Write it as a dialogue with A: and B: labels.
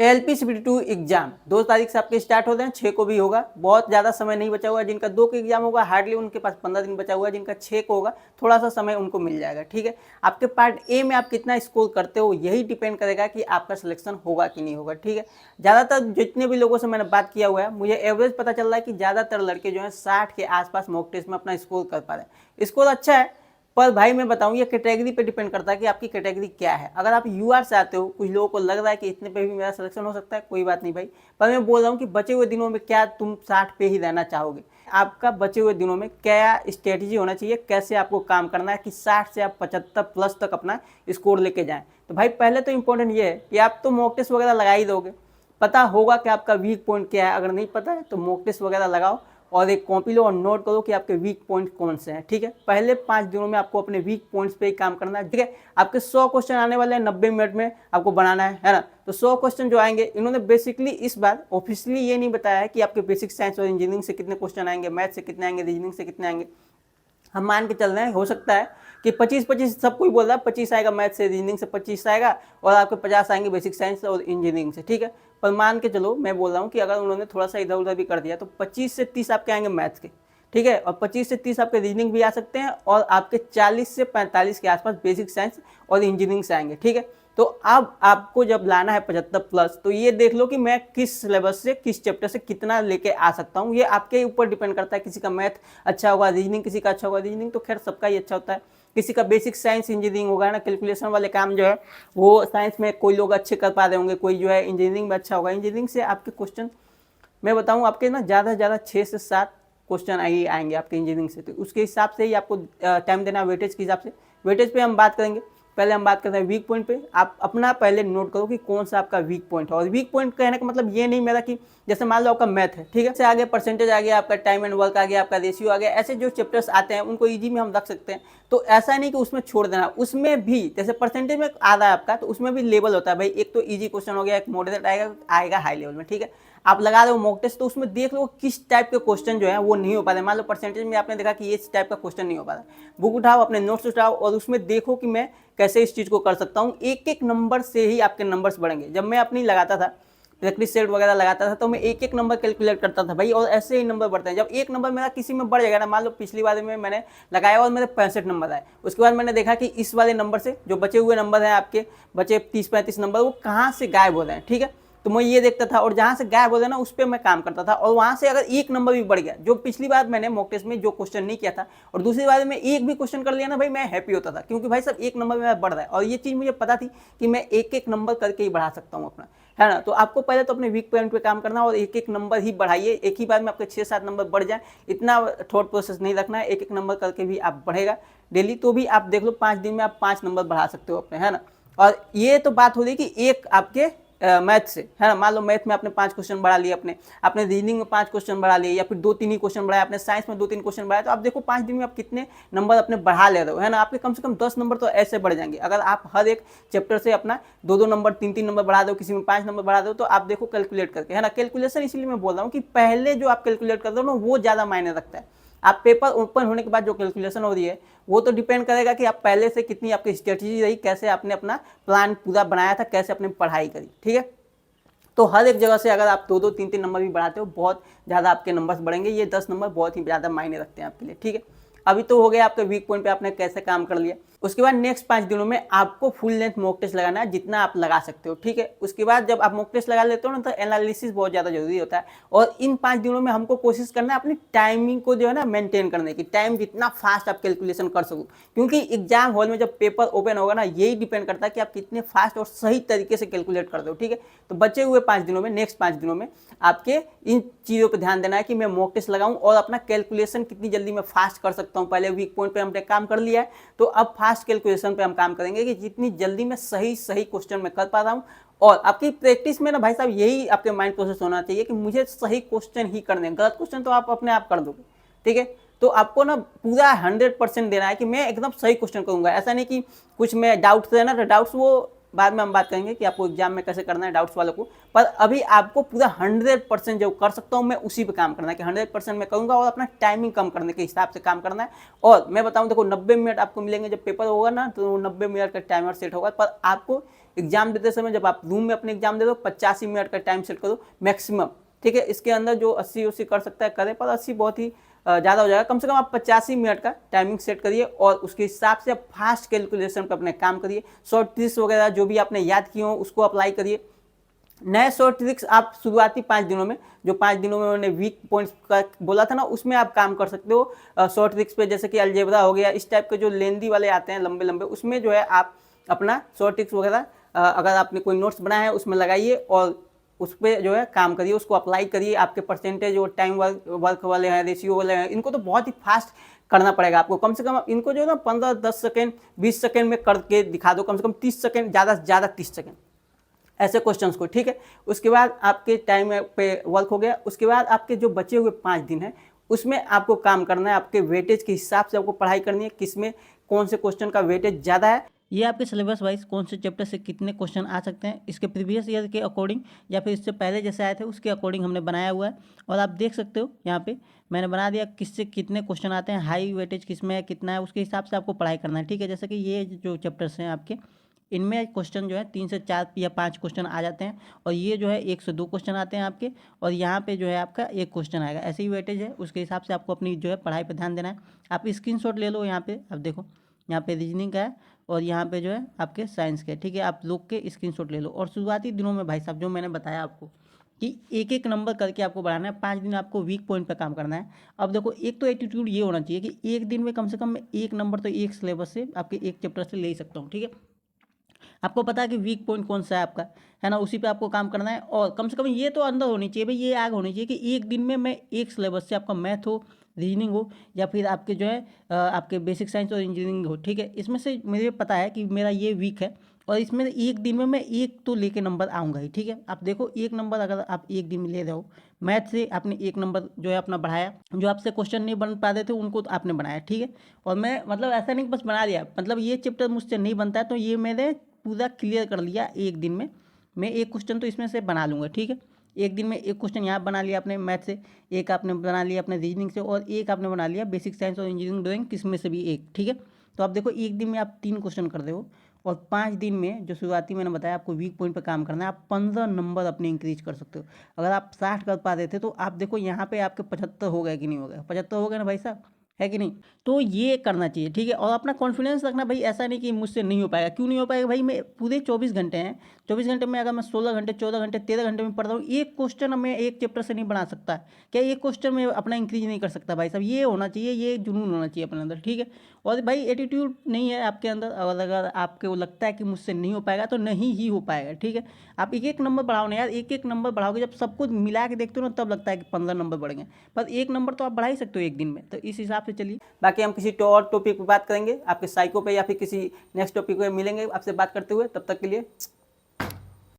A: LPCPT2 exam 2 तारीख से आपके स्टार्ट होते हैं, 6 को भी होगा। बहुत ज़्यादा समय नहीं बचा हुआ है। जिनका 2 का एग्जाम होगा हार्डली उनके पास 15 दिन बचा हुआ है। जिनका 6 को होगा थोड़ा सा समय उनको मिल जाएगा। ठीक है, आपके पार्ट ए में आप कितना स्कोर करते हो यही डिपेंड करेगा कि आपका सिलेक्शन होगा कि नहीं होगा। ठीक है, ज़्यादातर जितने भी लोगों से मैंने बात किया हुआ है मुझे एवरेज पता चल रहा है कि ज़्यादातर लड़के जो हैं 60 के आसपास मॉक टेस्ट में अपना स्कोर कर पा रहे हैं। स्कोर अच्छा है, पर भाई मैं बताऊं ये कैटेगरी पे डिपेंड करता है कि आपकी कैटेगरी क्या है। अगर आप यूआर से आते हो, कुछ लोगों को लग रहा है कि इतने पे भी मेरा सिलेक्शन हो सकता है, कोई बात नहीं भाई, पर मैं बोल रहा हूँ कि बचे हुए दिनों में क्या तुम 60 पे ही रहना चाहोगे। आपका बचे हुए दिनों में क्या स्ट्रेटेजी होना चाहिए, कैसे आपको काम करना है कि 60 से आप 75 प्लस तक अपना स्कोर लेके जाएं। तो भाई पहले तो इंपॉर्टेंट ये है कि आप तो मॉक टेस्ट वगैरह लगा ही दोगे, पता होगा कि आपका वीक पॉइंट क्या है। अगर नहीं पता है तो मॉक टेस्ट वगैरह लगाओ और एक कॉपी लो और नोट करो कि आपके वीक पॉइंट कौन से हैं। ठीक है, पहले 5 दिनों में आपको अपने वीक पॉइंट्स पे ही काम करना है। ठीक है, आपके 100 क्वेश्चन आने वाले हैं 90 मिनट में आपको बनाना है ना। तो 100 क्वेश्चन जो आएंगे, इन्होंने बेसिकली इस बार ऑफिशियली ये नहीं बताया है कि आपके बेसिक साइंस और इंजीनियरिंग से कितने क्वेश्चन आएंगे, मैथ से कितने आएंगे, रीजनिंग से कितने आएंगे। हम मान के चल रहे हैं, हो सकता है कि 25-25 सब कोई बोल रहा है, 25 आएगा मैथ से, रीजनिंग से 25 आएगा और आपके 50 आएंगे बेसिक साइंस और इंजीनियरिंग से। ठीक है, पर मान के चलो, मैं बोल रहा हूँ कि अगर उन्होंने थोड़ा सा इधर उधर भी कर दिया तो 25 से 30 आपके आएंगे मैथ्स के। ठीक है, और 25 से 30 आपके रीजनिंग भी आ सकते हैं और आपके 40 से 45 के आसपास बेसिक साइंस और इंजीनियरिंग से आएंगे। ठीक है, तो अब आपको जब लाना है 75 प्लस, तो ये देख लो कि मैं किस सिलेबस से, किस चैप्टर से कितना लेके आ सकता हूँ। ये आपके ऊपर डिपेंड करता है। किसी का मैथ अच्छा होगा, रीजनिंग किसी का अच्छा होगा, रीजनिंग तो खैर सबका ही अच्छा होता है। किसी का बेसिक साइंस इंजीनियरिंग होगा ना, कैलकुलेशन वाले काम जो है वो साइंस में कोई लोग अच्छे कर पा रहे होंगे, कोई जो है इंजीनियरिंग में अच्छा होगा। इंजीनियरिंग से आपके क्वेश्चन मैं बताऊं आपके ना ज़्यादा से ज़्यादा 6 से 7 क्वेश्चन आएंगे आपके इंजीनियरिंग से। तो उसके हिसाब से ही आपको टाइम देना, वेटेज के हिसाब से। वेटेज पे हम बात करेंगे, पहले हम बात करते हैं वीक पॉइंट पे। आप अपना पहले नोट करो कि कौन सा आपका वीक पॉइंट है। और वीक पॉइंट कहने का मतलब ये नहीं मेरा कि जैसे मान लो आपका मैथ है, ठीक है, से आगे परसेंटेज आ गया, आपका टाइम एंड वर्क आ गया, आपका रेशियो आ गया, ऐसे जो चैप्टर्स आते हैं उनको ईजी में हम रख सकते हैं। तो ऐसा नहीं कि उसमें छोड़ देना, उसमें भी जैसे परसेंटेज में आ रहा है आपका, तो उसमें भी लेवल होता है भाई। एक तो ईजी क्वेश्चन हो गया, एक मॉडरेट आएगा हाई लेवल में। ठीक है, आप लगा रहे हो मॉक टेस्ट, तो उसमें देख लो किस टाइप के क्वेश्चन जो है वो नहीं हो पा रहे। मान लो परसेंटेज में आपने देखा कि इस टाइप का क्वेश्चन नहीं हो पा रहा, बुक उठाओ, अपने नोट्स उठाओ और उसमें देखो कि मैं कैसे इस चीज़ को कर सकता हूँ। एक एक नंबर से ही आपके नंबर्स बढ़ेंगे। जब मैं अपनी लगाता था प्रैक्टिस सेट वगैरह लगाता था तो मैं एक एक नंबर कैलकुलेट करता था भाई, और ऐसे ही नंबर बढ़ते हैं। जब एक नंबर मेरा किसी में बढ़ जाएगा ना, मान लो पिछली बार में मैंने लगाया और मेरे 65 नंबर आए, उसके बाद मैंने देखा कि इस वाले नंबर से जो बचे हुए नंबर हैं आपके, बचे 30-35 नंबर, वो कहाँ से गायब हो रहे हैं। ठीक है, तो मैं ये देखता था और जहाँ से गायब हो रहे ना उस पर मैं काम करता था। और वहाँ से अगर एक नंबर भी बढ़ गया, जो पिछली बार मैंने मॉक टेस्ट में जो क्वेश्चन नहीं किया था और दूसरी बार में एक भी क्वेश्चन कर लिया ना भाई, मैं हैप्पी होता था, क्योंकि भाई सब एक नंबर में बढ़ रहा है। और ये चीज़ मुझे पता थी कि मैं एक एक नंबर करके ही बढ़ा सकता हूँ अपना, है ना। तो आपको पहले तो अपने वीक पॉइंट पे काम करना और एक एक नंबर ही बढ़ाइए। एक ही बार में आपके 6-7 नंबर बढ़ जाए, इतना थॉट प्रोसेस नहीं रखना है। एक एक नंबर करके भी आप बढ़ेगा डेली, तो भी आप देख लो 5 दिन में आप 5 नंबर बढ़ा सकते हो अपने, है ना। और ये तो बात हो रही कि एक आपके मैथ से, है ना। मान लो मैथ में आपने 5 क्वेश्चन बढ़ा लिए, अपने रीजनिंग में 5 क्वेश्चन बढ़ा लिए, या फिर 2-3 ही क्वेश्चन बढ़ाया, अपने साइंस में 2-3 क्वेश्चन बढ़ाया, तो आप देखो 5 दिन में आप कितने नंबर अपने बढ़ा ले रहे हो, है ना। आपके कम से कम 10 नंबर तो ऐसे बढ़ जाएंगे अगर आप हर एक चैप्टर से अपना 2-2 नंबर, 3-3 नंबर बढ़ा दो, किसी में 5 नंबर बढ़ा दो। तो आप देखो कैलकुलेट करके, है ना। कैलकुलेशन इसलिए मैं बोल रहा हूँ कि पहले जो आप कैलकुलेट कर दो ना वो ज़्यादा मायने रखता है। आप पेपर ओपन होने के बाद जो कैलकुलेशन हो रही है वो तो डिपेंड करेगा कि आप पहले से कितनी आपकी स्ट्रेटेजी रही, कैसे आपने अपना प्लान पूरा बनाया था, कैसे आपने पढ़ाई करी। ठीक है, तो हर एक जगह से अगर आप 2-2, 3-3 नंबर भी बढ़ाते हो, बहुत ज़्यादा आपके नंबर्स बढ़ेंगे। ये 10 नंबर बहुत ही ज़्यादा मायने रखते हैं आपके लिए। ठीक है, अभी तो हो गया आपके वीक पॉइंट पे आपने कैसे काम कर लिया। उसके बाद नेक्स्ट 5 दिनों में आपको फुल लेंथ मॉक टेस्ट लगाना है, जितना आप लगा सकते हो। ठीक है, उसके बाद जब आप मॉक टेस्ट लगा लेते हो ना, तो एनालिसिस बहुत ज़्यादा जरूरी होता है। और इन 5 दिनों में हमको कोशिश करना है अपनी टाइमिंग को जो है ना मेंटेन करने की, टाइम जितना फास्ट आप कैलकुलेशन कर सको। क्योंकि एग्जाम हॉल में जब पेपर ओपन होगा ना, यही डिपेंड करता है कि आप कितने फास्ट और सही तरीके से कैलकुलेट कर दो। ठीक है, तो बचे हुए 5 दिनों में, नेक्स्ट 5 दिनों में आपके इन चीज़ों पर ध्यान देना है कि मैं मॉक टेस्ट लगाऊं और अपना कैलकुलेशन कितनी जल्दी मैं फास्ट कर सकता हूं। पहले वीक पॉइंट पे हमने काम कर लिया है, तो अब फास्ट कैलकुलेशन पे हम काम करेंगे कि जितनी जल्दी मैं सही क्वेश्चन में कर पा रहा हूं। और आपकी प्रैक्टिस में ना भाई साहब यही आपके माइंड प्रोसेस होना चाहिए कि मुझे सही क्वेश्चन ही करने, गलत क्वेश्चन तो आप अपने आप कर दोगे। ठीक है, तो आपको ना पूरा 100% देना है कि मैं एकदम सही क्वेश्चन करूंगा। ऐसा नहीं कि कुछ में डाउट्स है ना, तो डाउट्स वो बाद में हम बात करेंगे कि आपको एग्जाम में कैसे करना है डाउट्स वालों को। पर अभी आपको पूरा 100% जो कर सकता हूँ मैं उसी पे काम करना है कि 100% मैं करूँगा और अपना टाइमिंग कम करने के हिसाब से काम करना है। और मैं बताऊँ, देखो 90 मिनट आपको मिलेंगे जब पेपर होगा ना, तो 90 मिनट का टाइमर सेट होगा। पर आपको एग्जाम देते समय जब आप रूम में अपने एग्जाम दे दो 85 मिनट का टाइम सेट करो मैक्सिमम, ठीक है। इसके अंदर जो 80 कर सकता है करे, पर 80 बहुत ही ज़्यादा हो जाएगा। कम से कम आप 85 मिनट का टाइमिंग सेट करिए और उसके हिसाब से आप फास्ट कैलकुलेशन पर अपने काम करिए। शॉर्ट ट्रिक्स वगैरह जो भी आपने याद किए हो उसको अप्लाई करिए। नए शॉर्ट ट्रिक्स आप शुरुआती 5 दिनों में, जो 5 दिनों में मैंने वीक पॉइंट्स का बोला था ना, उसमें आप काम कर सकते हो शॉर्ट ट्रिक्स पे, जैसे कि अलजेब्रा हो गया, इस टाइप के जो लेंदी वाले आते हैं लंबे लंबे, उसमें जो है आप अपना शॉर्ट ट्रिक्स वगैरह अगर आपने कोई नोट्स बनाया है उसमें लगाइए और उस पर जो है काम करिए, उसको अप्लाई करिए। आपके परसेंटेज और टाइम वर्क वाले हैं, रेशियो वाले हैं, इनको तो बहुत ही फास्ट करना पड़ेगा आपको। कम से कम इनको जो है ना 15-10 सेकेंड 20 सेकेंड में करके दिखा दो, कम से कम 30 सेकेंड, ज़्यादा से ज़्यादा 30 सेकेंड ऐसे क्वेश्चंस को, ठीक है। उसके बाद आपके टाइम पे वर्क हो गया। उसके बाद आपके जो बचे हुए 5 दिन हैं उसमें आपको काम करना है, आपके वेटेज के हिसाब से आपको पढ़ाई करनी है, किसमें कौन से क्वेश्चन का वेटेज ज़्यादा है, ये आपके सिलेबस वाइज कौन से चैप्टर से कितने क्वेश्चन आ सकते हैं, इसके प्रीवियस ईयर के अकॉर्डिंग या फिर इससे पहले जैसे आए थे उसके अकॉर्डिंग हमने बनाया हुआ है। और आप देख सकते हो यहाँ पे मैंने बना दिया किससे कितने क्वेश्चन आते हैं, हाई वेटेज किस में है, कितना है, उसके हिसाब से आपको पढ़ाई करना है, ठीक है। जैसे कि ये जो चैप्टर्स हैं आपके, इनमें क्वेश्चन जो है 3 से 4 या 5 क्वेश्चन आ जाते हैं और ये जो है 1 से 2 क्वेश्चन आते हैं आपके, और यहाँ पे जो है आपका 1 क्वेश्चन आएगा। ऐसे ही वेटेज है, उसके हिसाब से आपको अपनी जो है पढ़ाई पे ध्यान देना है। आप स्क्रीनशॉट ले लो, यहाँ पे आप देखो, यहाँ पे रीजनिंग का है और यहाँ पे जो है आपके साइंस के, ठीक है। आप लोग के स्क्रीनशॉट ले लो और शुरुआती दिनों में भाई साहब जो मैंने बताया आपको कि एक एक नंबर करके आपको बढ़ाना है। 5 दिन आपको वीक पॉइंट पर काम करना है। अब देखो, एक तो एटीट्यूड ये होना चाहिए कि एक दिन में कम से कम मैं 1 नंबर तो एक सिलेबस से आपके एक चैप्टर से ले ही सकता हूँ, ठीक है। आपको पता है कि वीक पॉइंट कौन सा है आपका, है ना, उसी पे आपको काम करना है। और कम से कम ये तो अंदर होनी चाहिए भाई, ये आग होनी चाहिए कि एक दिन में मैं एक सिलेबस से, आपका मैथ हो, रीजनिंग हो, या फिर आपके जो है आपके बेसिक साइंस और इंजीनियरिंग हो, ठीक है, इसमें से मुझे पता है कि मेरा ये वीक है और इसमें एक दिन में मैं एक तो लेके नंबर आऊँगा ही, ठीक है। आप देखो, एक नंबर अगर आप एक दिन में ले रहे हो, मैथ से आपने एक नंबर जो है अपना बढ़ाया, जो आपसे क्वेश्चन नहीं बन पाते थे उनको तो आपने बनाया, ठीक है। और मैं मतलब ऐसा नहीं बस बना दिया, मतलब ये चैप्टर मुझसे नहीं बनता है तो ये मैंने पूरा क्लियर कर लिया एक दिन में। मैं एक क्वेश्चन तो इसमें से बना लूँगा, ठीक है। एक दिन में एक क्वेश्चन यहाँ बना लिया आपने मैथ से, एक आपने बना लिया अपने रीजनिंग से, और एक आपने बना लिया बेसिक साइंस और इंजीनियरिंग ड्राइंग, किसमें से भी एक, ठीक है। तो आप देखो, एक दिन में आप 3 क्वेश्चन कर रहे हो और 5 दिन में जो शुरुआती मैंने बताया आपको वीक पॉइंट पर काम करना है, आप 15 नंबर अपने इंक्रीज कर सकते हो। अगर आप 60 कर पा रहे थे तो आप देखो यहाँ पे आपके 75 हो गए कि नहीं हो गए, 75 हो गए ना भाई साहब, है कि नहीं। तो ये करना चाहिए, ठीक है। और अपना कॉन्फिडेंस रखना भाई, ऐसा नहीं कि मुझसे नहीं हो पाएगा। क्यों नहीं हो पाएगा भाई, मैं पूरे 24 घंटे हैं, 24 घंटे में अगर मैं 16 घंटे 14 घंटे 13 घंटे में पढ़ रहा हूँ, एक क्वेश्चन मैं एक चैप्टर से नहीं बना सकता क्या, एक क्वेश्चन में अपना इंक्रीज नहीं कर सकता भाई साहब, ये होना चाहिए, ये जुनून होना चाहिए अपने अंदर, ठीक है। और भाई एटीट्यूड नहीं है आपके अंदर, और अगर आपको लगता है कि मुझसे नहीं हो पाएगा तो नहीं ही हो पाएगा, ठीक है। आप एक एक नंबर बढ़ाओ ना यार, एक एक नंबर बढ़ाओगे, जब सब कुछ मिला के देखते हो ना तब लगता है कि 15 नंबर बढ़ गए, पर एक नंबर तो आप बढ़ा ही सकते हो एक दिन में। तो इस हिसाब से चलिए, बाकी हम किसी और टॉपिक पर बात करेंगे, आपके साइको पे या फिर किसी नेक्स्ट टॉपिक पे मिलेंगे आपसे बात करते हुए। तब तक के लिए